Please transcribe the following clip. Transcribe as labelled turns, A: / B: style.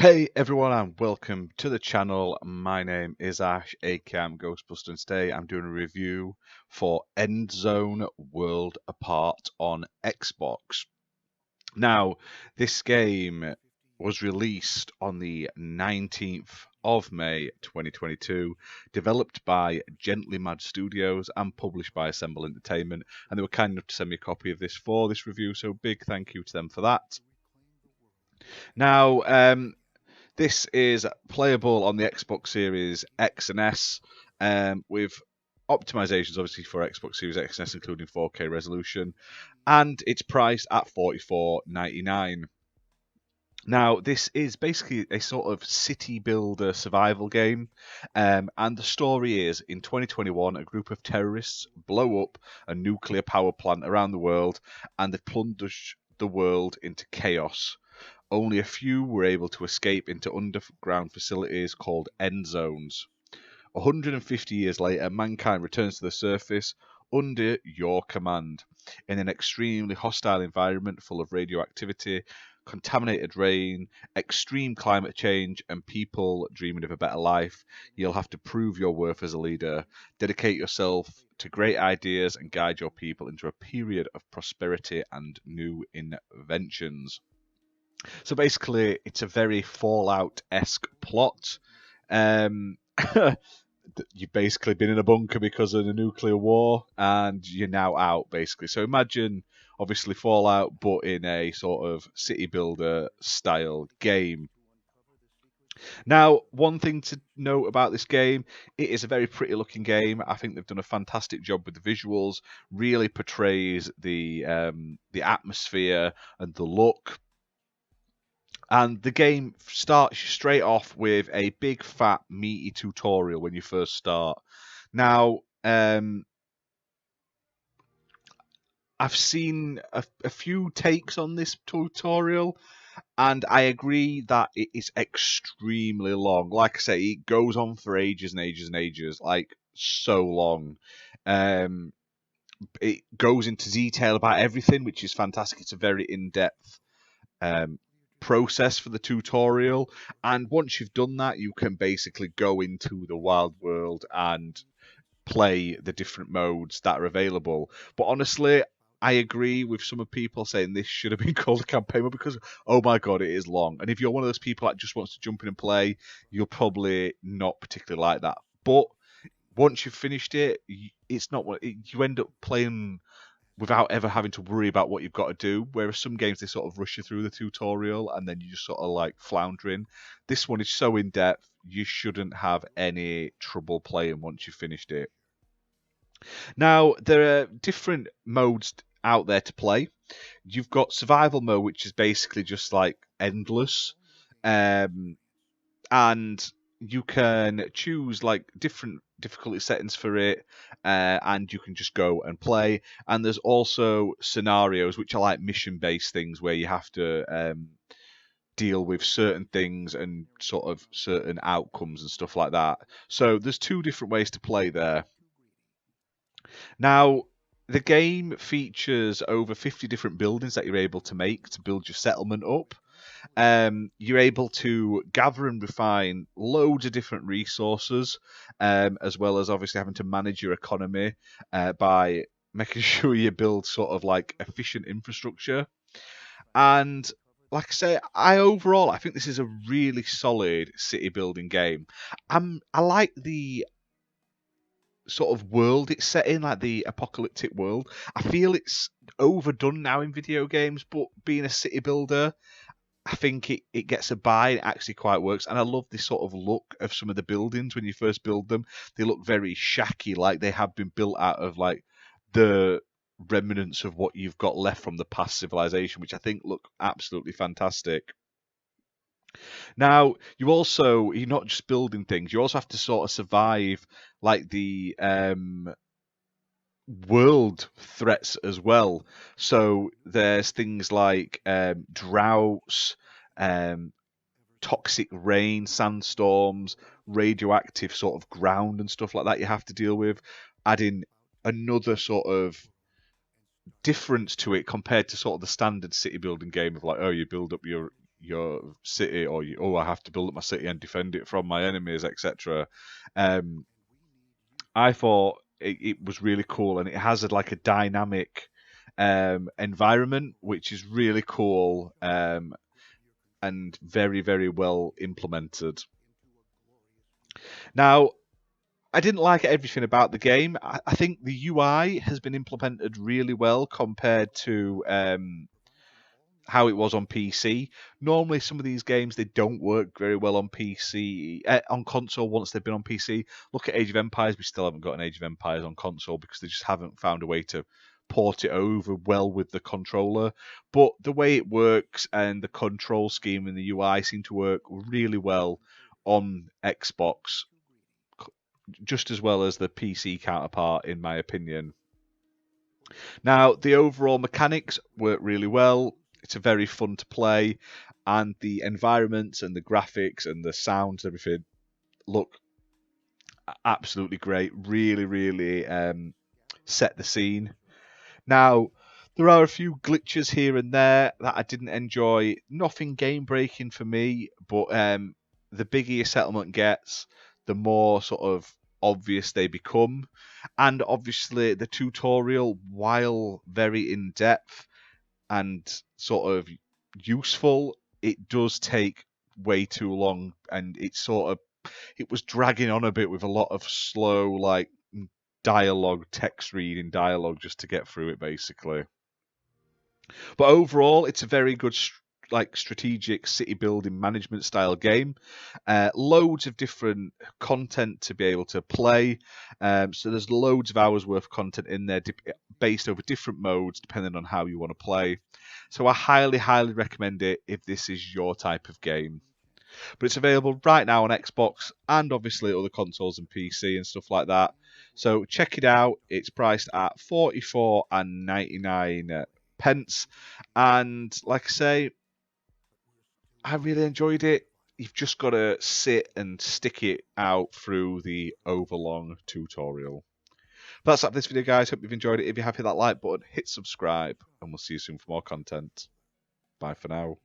A: Hey everyone and welcome to the channel. My name is Ash, aka I'm Ghostbuster, and today I'm doing a review for Endzone World Apart on Xbox. Now, this game was released on the 19th of May 2022, developed by Gentlymad Studios and published by Assemble Entertainment, and they were kind enough to send me a copy of this for this review, so big thank you to them for that. Now, this is playable on the Xbox Series X and S with optimizations, obviously, for Xbox Series X and S, including 4K resolution, and it's priced at $44.99. Now, this is basically a sort of city builder survival game, and the story is, in 2021, a group of terrorists blow up a nuclear power plant around the world, and they plunge the world into chaos. Only a few were able to escape into underground facilities called Endzones. 150 years later, mankind returns to the surface under your command in an extremely hostile environment full of radioactivity, contaminated rain, extreme climate change, and people dreaming of a better life. You'll have to prove your worth as a leader, dedicate yourself to great ideas, and guide your people into a period of prosperity and new inventions. So basically, it's a very Fallout-esque plot. Um, you've basically been in a bunker because of the nuclear war, and you're now out, basically. So imagine, obviously, Fallout, but in a sort of city builder style game. Now, one thing to note about this game, it is a very pretty looking game. I think they've done a fantastic job with the visuals, really portrays the atmosphere and the look. And the game starts straight off with a big, fat, meaty tutorial when you first start. Now, I've seen a few takes on this tutorial, and I agree that it is extremely long. Like I say, it goes on for ages and ages and ages, like so long. It goes into detail about everything, which is fantastic. It's a very in-depth process for the tutorial, and once you've done that, you can basically go into the wild world and play the different modes that are available. But honestly, I agree with some of people saying this should have been called a campaign mode because, oh my god, it is long. And if you're one of those people that just wants to jump in and play, you'll probably not particularly like that. But once you've finished it, it's not what you end up playing without ever having to worry about what you've got to do. Whereas some games, they sort of rush you through the tutorial and then you just sort of like floundering. This one is so in depth, you shouldn't have any trouble playing once you've finished it. Now, there are different modes out there to play. You've got survival mode, which is basically just like endless. And you can choose like different difficulty settings for it, and you can just go and play. And there's also scenarios, which are like mission-based things where you have to deal with certain things and sort of certain outcomes and stuff like that. So there's two different ways to play there. Now, the game features over 50 different buildings that you're able to make to build your settlement up. You're able to gather and refine loads of different resources, as well as obviously having to manage your economy by making sure you build sort of like efficient infrastructure. And like I say, I think this is a really solid city building game. I like the sort of world it's set in, like the apocalyptic world. I feel it's overdone now in video games, but being a city builder, I think it gets a buy. It actually quite works, and I love this sort of look of some of the buildings when you first build them. They look very shacky, like they have been built out of like the remnants of what you've got left from the past civilization, which I think look absolutely fantastic. Now, you're not just building things; you also have to sort of survive like the world threats as well. So there's things like droughts, toxic rain, sandstorms, radioactive sort of ground and stuff like that you have to deal with, adding another sort of difference to it compared to sort of the standard city building game of like, oh, you build up your your city, or I have to build up my city and defend it from my enemies, etc. I thought it was really cool, and it has like a dynamic environment, which is really cool and very, very well implemented. Now, I didn't like everything about the game. I think the UI has been implemented really well compared to how it was on PC. Normally, some of these games they don't work very well on PC, on console once they've been on PC. Look at Age of Empires. We still haven't got an Age of Empires on console because they just haven't found a way to port it over well with the controller. But the way it works and the control scheme and the UI seem to work really well on Xbox, just as well as the PC counterpart, in my opinion. Now, the overall mechanics work really well. It's a very fun to play, and the environments and the graphics and the sounds, everything look absolutely great. Really, really set the scene. Now, there are a few glitches here and there that I didn't enjoy. Nothing game breaking for me, but the bigger your settlement gets, the more sort of obvious they become. And obviously, the tutorial, while very in depth and sort of useful, it does take way too long, and it was dragging on a bit with a lot of slow dialogue, text reading dialogue just to get through it, basically. But overall, it's a very good strategic city building management style game. Loads of different content to be able to play. So there's loads of hours worth of content in there based over different modes depending on how you want to play. So I highly, highly recommend it if this is your type of game. But it's available right now on Xbox and obviously other consoles and PC and stuff like that. So check it out. It's priced at 44.99 pence. And like I say, I really enjoyed it. You've just got to sit and stick it out through the overlong tutorial. But that's it for this video, guys. Hope you've enjoyed it. If you have, hit that like button, hit subscribe, and we'll see you soon for more content. Bye for now.